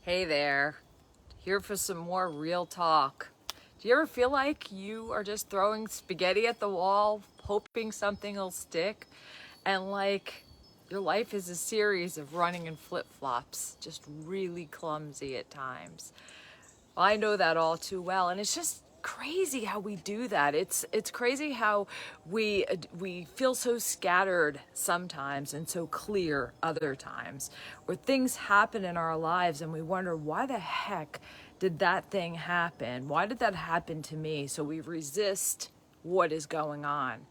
Hey there, here for some more real talk. Do you ever feel like you are just throwing spaghetti at the wall, hoping something will stick? And like your life is a series of running in flip-flops, just really clumsy at times. I know that all too well, and it's just crazy how we do that. It's crazy how we feel so scattered sometimes and so clear other times, where things happen in our lives and we wonder, why the heck did that thing happen? Why did that happen to me? So we resist what is going on.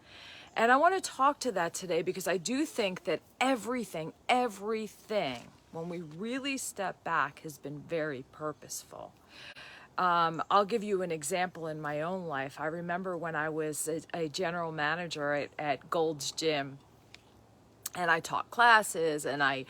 And I want to talk to that today because I do think that everything, when we really step back, has been very purposeful. I'll give you an example in my own life. I remember when I was a general manager at Gold's Gym, and I taught classes, and I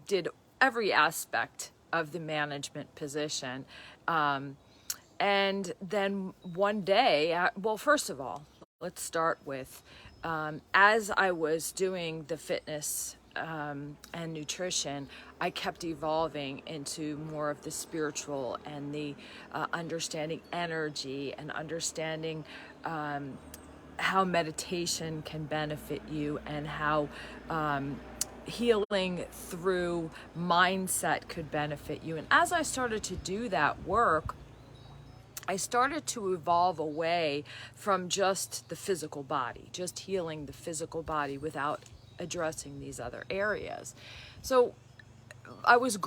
did every aspect of the management position. And then one day, well, first of all, let's start with, as I was doing the fitness and nutrition, I kept evolving into more of the spiritual and the understanding energy and understanding how meditation can benefit you, and how healing through mindset could benefit you. And as I started to do that work, I started to evolve away from just the physical body, just healing the physical body without addressing these other areas. So I was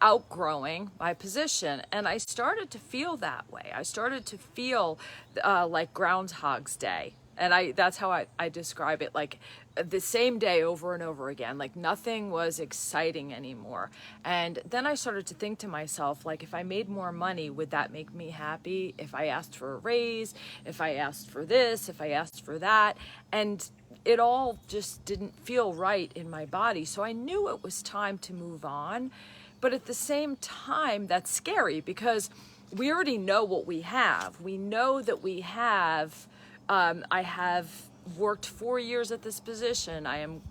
outgrowing my position, and I started to feel that way. I started to feel like Groundhog's Day. And that's how I describe it, like the same day over and over again, like nothing was exciting anymore. And then I started to think to myself, like, if I made more money, would that make me happy? If I asked for a raise, if I asked for this, if I asked for that, and it all just didn't feel right in my body. So I knew it was time to move on. But at the same time, that's scary because we already know what we have. We know that we have, I have worked 4 years at this position. I am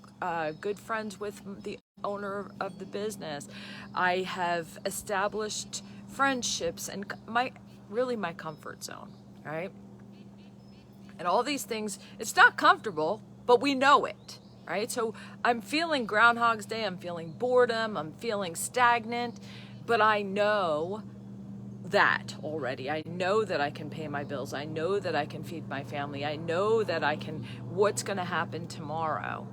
good friends with the owner of the business. I have established friendships and my comfort zone, right? And all these things, it's not comfortable, but we know it, right? So I'm feeling Groundhog's Day, I'm feeling boredom, I'm feeling stagnant, but I know that already. I know that I can pay my bills. I know that I can feed my family. I know that what's going to happen tomorrow.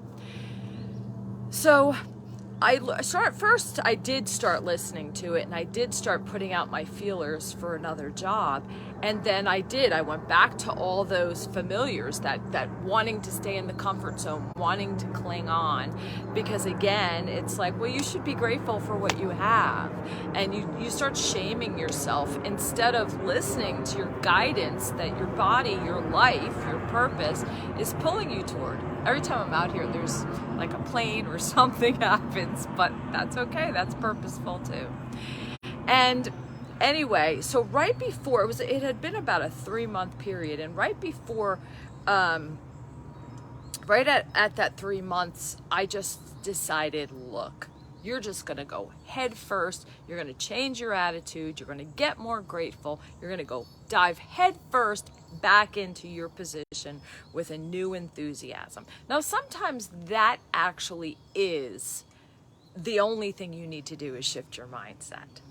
So I did start listening to it, and I did start putting out my feelers for another job. And then I went back to all those familiars, that wanting to stay in the comfort zone, wanting to cling on, because again, it's like, well, you should be grateful for what you have. And you start shaming yourself instead of listening to your guidance that your body, your life, your purpose is pulling you toward. Every time I'm out here, there's like a plane or something happens, but that's okay. That's purposeful too. And anyway, so right before it had been about a 3-month period, and right before, right at that 3 months, I just decided, look, you're just going to go head first. You're going to change your attitude. You're going to get more grateful. You're going to go dive head first back into your position with a new enthusiasm. Now, sometimes that actually is the only thing you need to do is shift your mindset.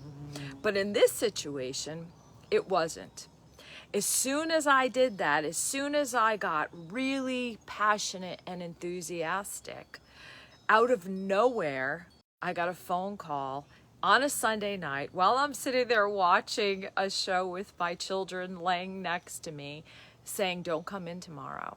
But in this situation, it wasn't. As soon as I did that, as soon as I got really passionate and enthusiastic, out of nowhere, I got a phone call on a Sunday night while I'm sitting there watching a show with my children laying next to me, saying, don't come in tomorrow.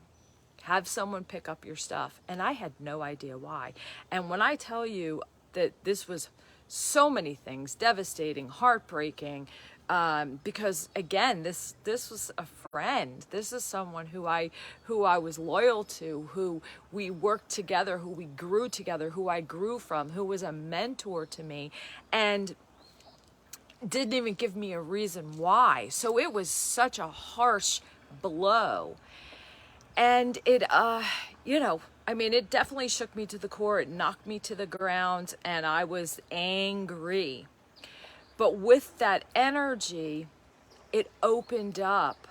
Have someone pick up your stuff. And I had no idea why. And when I tell you that this was so many things, devastating, heartbreaking, because again, this was a friend. This is someone who I was loyal to, who we worked together, who we grew together, who I grew from, who was a mentor to me, and didn't even give me a reason why. So it was such a harsh blow. And it, it definitely shook me to the core. It knocked me to the ground, and I was angry. But with that energy, it opened up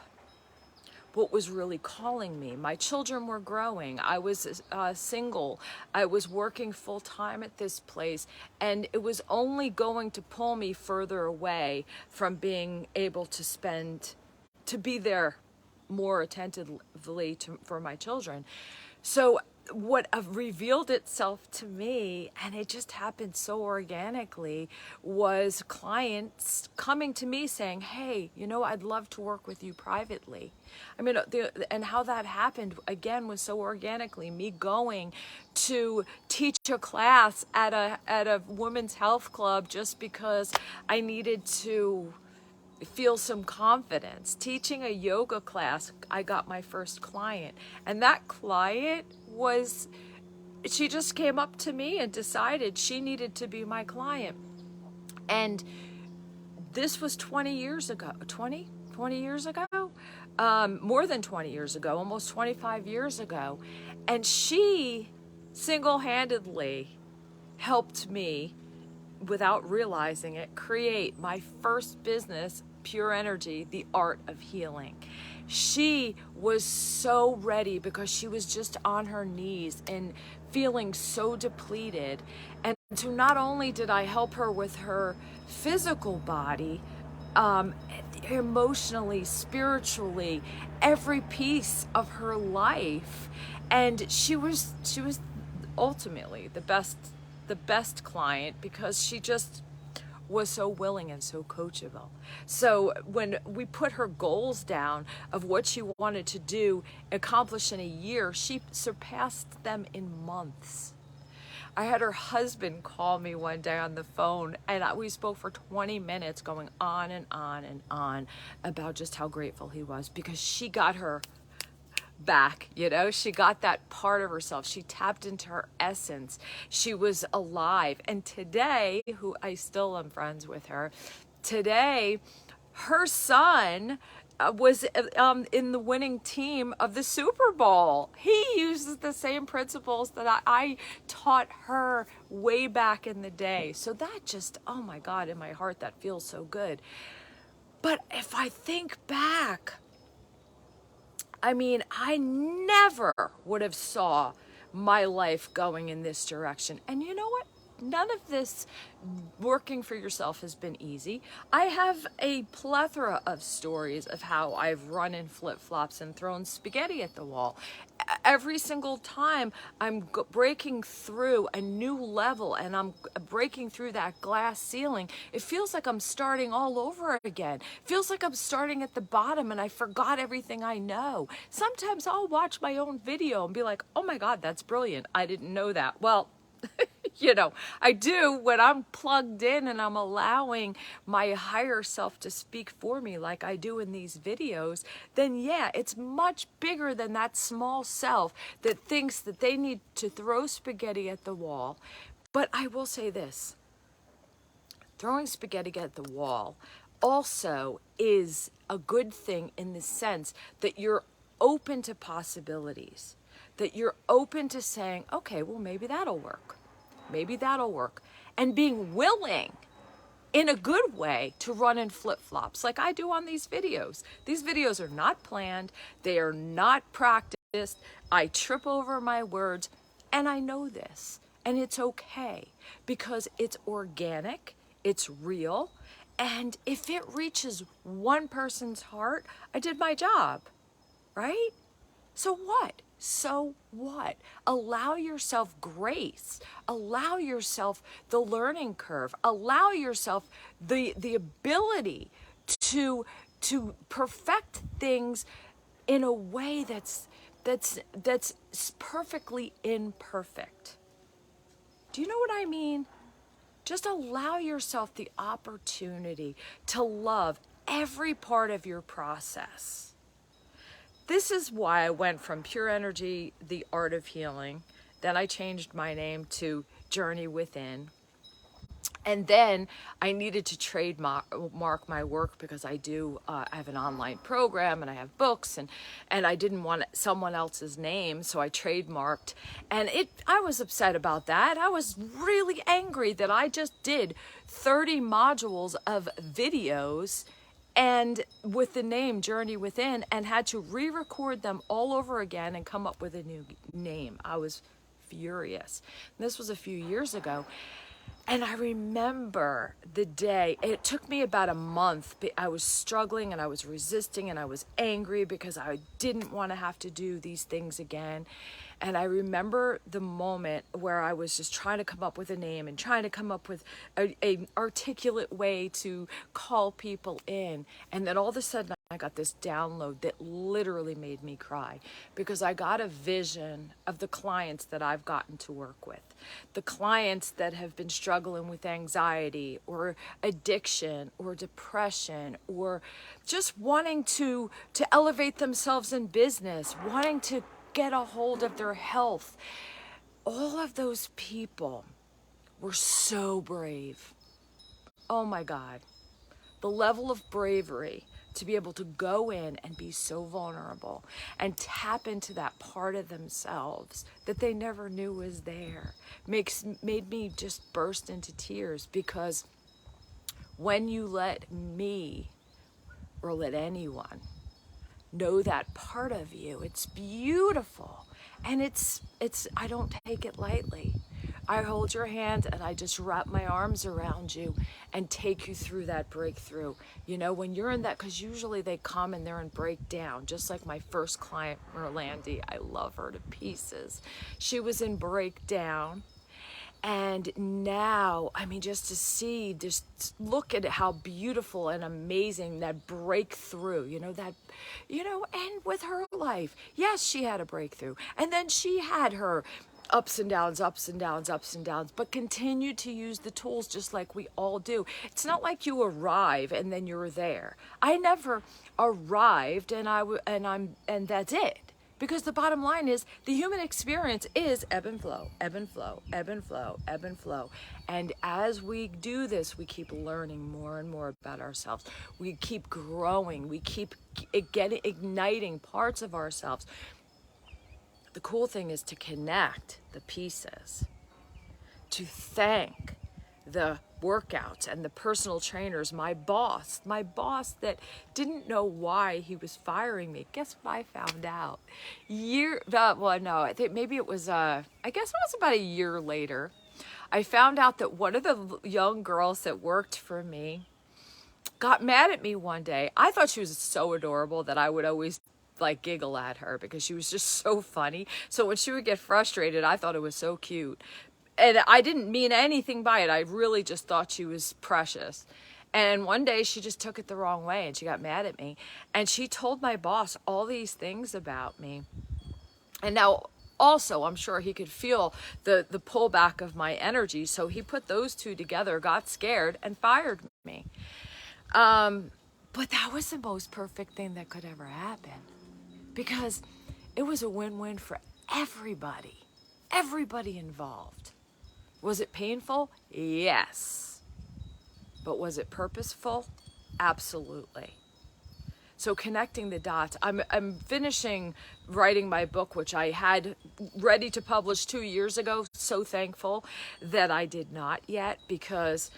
what was really calling me. My children were growing. I was single. I was working full time at this place, and it was only going to pull me further away from being able to be there more attentively for my children. So what revealed itself to me, and it just happened so organically, was clients coming to me saying, hey, I'd love to work with you privately. I mean, and how that happened, again, was so organically. Me going to teach a class at a women's health club just because I needed to feel some confidence. Teaching a yoga class, I got my first client. And that client she just came up to me and decided she needed to be my client. And this was 20 years ago. 20 years ago? More than 20 years ago, almost 25 years ago. And she single-handedly helped me, without realizing it, create my first business, Pure Energy, the Art of Healing. She was so ready because she was just on her knees and feeling so depleted. And so not only did I help her with her physical body, emotionally, spiritually, every piece of her life. And she was ultimately the best client because she just was so willing and so coachable. So when we put her goals down of what she wanted to do, accomplish in a year, she surpassed them in months. I had her husband call me one day on the phone, and we spoke for 20 minutes going on and on and on about just how grateful he was because she got her back, she got that part of herself. She tapped into her essence. She was alive. And today, who I still am friends with her, today, her son was in the winning team of the Super Bowl. He uses the same principles that I taught her way back in the day. So that just, oh my God, in my heart, that feels so good. But if I think back, I mean, I never would have saw my life going in this direction. And you know what? None of this working for yourself has been easy. I have a plethora of stories of how I've run in flip-flops and thrown spaghetti at the wall. Every single time I'm breaking through a new level and I'm breaking through that glass ceiling, it feels like I'm starting all over again. It feels like I'm starting at the bottom and I forgot everything I know. Sometimes I'll watch my own video and be like, oh my God, that's brilliant. I didn't know that. Well, I do when I'm plugged in and I'm allowing my higher self to speak for me like I do in these videos, then yeah, it's much bigger than that small self that thinks that they need to throw spaghetti at the wall. But I will say this, throwing spaghetti at the wall also is a good thing in the sense that you're open to possibilities, that you're open to saying, okay, well, maybe that'll work. Maybe that'll work. And being willing, in a good way, to run in flip-flops like I do on these videos. These videos are not planned. They are not practiced. I trip over my words, and I know this. And it's okay because it's organic, it's real, and if it reaches one person's heart, I did my job, right? So what? So what? Allow yourself grace. Allow yourself the learning curve. Allow yourself the ability to perfect things in a way that's perfectly imperfect. Do you know what I mean? Just allow yourself the opportunity to love every part of your process. This is why I went from Pure Energy, the Art of Healing. Then I changed my name to Journey Within. And then I needed to trademark my work because I have an online program and I have books, and I didn't want someone else's name, so I trademarked. And I was upset about that. I was really angry that I just did 30 modules of videos and with the name Journey Within, and had to re-record them all over again and come up with a new name. I was furious. And this was a few years ago. And I remember the day, it took me about a month. I was struggling and I was resisting and I was angry because I didn't want to have to do these things again. And I remember the moment where I was just trying to come up with a name and trying to come up with an articulate way to call people in. And then all of a sudden I got this download that literally made me cry, because I got a vision of the clients that I've gotten to work with, the clients that have been struggling with anxiety or addiction or depression, or just wanting to elevate themselves in business, wanting to get a hold of their health. All of those people were so brave. Oh my God. The level of bravery to be able to go in and be so vulnerable and tap into that part of themselves that they never knew was there made me just burst into tears, because when you let me, or let anyone, know that part of you, it's beautiful, and it's I don't take it lightly. I hold your hand and I just wrap my arms around you and take you through that breakthrough. You know, when you're in that, because usually they come and they're in breakdown, just like my first client, Merlandi. I love her to pieces. She was in breakdown. And now, I mean, just to see, just look at how beautiful and amazing that breakthrough, and with her life, yes, she had a breakthrough. And then she had her ups and downs, but continued to use the tools just like we all do. It's not like you arrive and then you're there. I never arrived and that's it. Because the bottom line is, the human experience is ebb and flow, ebb and flow, ebb and flow, ebb and flow. And as we do this, we keep learning more and more about ourselves. We keep growing. We keep igniting parts of ourselves. The cool thing is to connect the pieces, to thank the workouts and the personal trainers, my boss that didn't know why he was firing me. Guess what I found out? I think maybe it was, I guess it was about a year later. I found out that one of the young girls that worked for me got mad at me one day. I thought she was so adorable that I would always giggle at her because she was just so funny. So when she would get frustrated, I thought it was so cute. And I didn't mean anything by it. I really just thought she was precious. And one day she just took it the wrong way and she got mad at me. And she told my boss all these things about me. And now also, I'm sure he could feel the pullback of my energy. So he put those two together, got scared, and fired me. But that was the most perfect thing that could ever happen, because it was a win-win for everybody involved. Was it painful? Yes. But was it purposeful? Absolutely. So connecting the dots. I'm finishing writing my book, which I had ready to publish 2 years ago. So thankful that I did not yet, because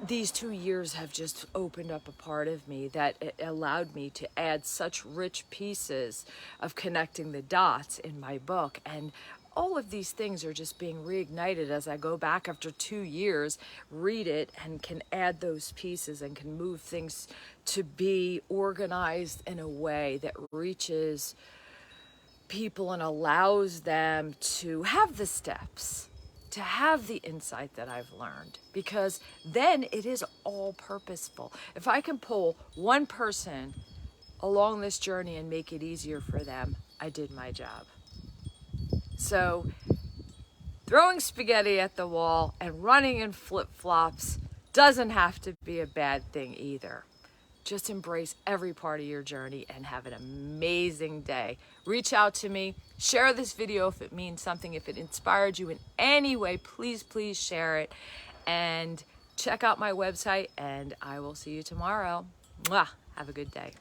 these 2 years have just opened up a part of me that allowed me to add such rich pieces of connecting the dots in my book. And all of these things are just being reignited as I go back after 2 years, read it, and can add those pieces and can move things to be organized in a way that reaches people and allows them to have the steps, to have the insight that I've learned, because then it is all purposeful. If I can pull one person along this journey and make it easier for them, I did my job. So throwing spaghetti at the wall and running in flip-flops doesn't have to be a bad thing either. Just embrace every part of your journey and have an amazing day. Reach out to me. Share this video if it means something. If it inspired you in any way, please share it. and check out my website, and I will see you tomorrow. Mwah! Have a good day.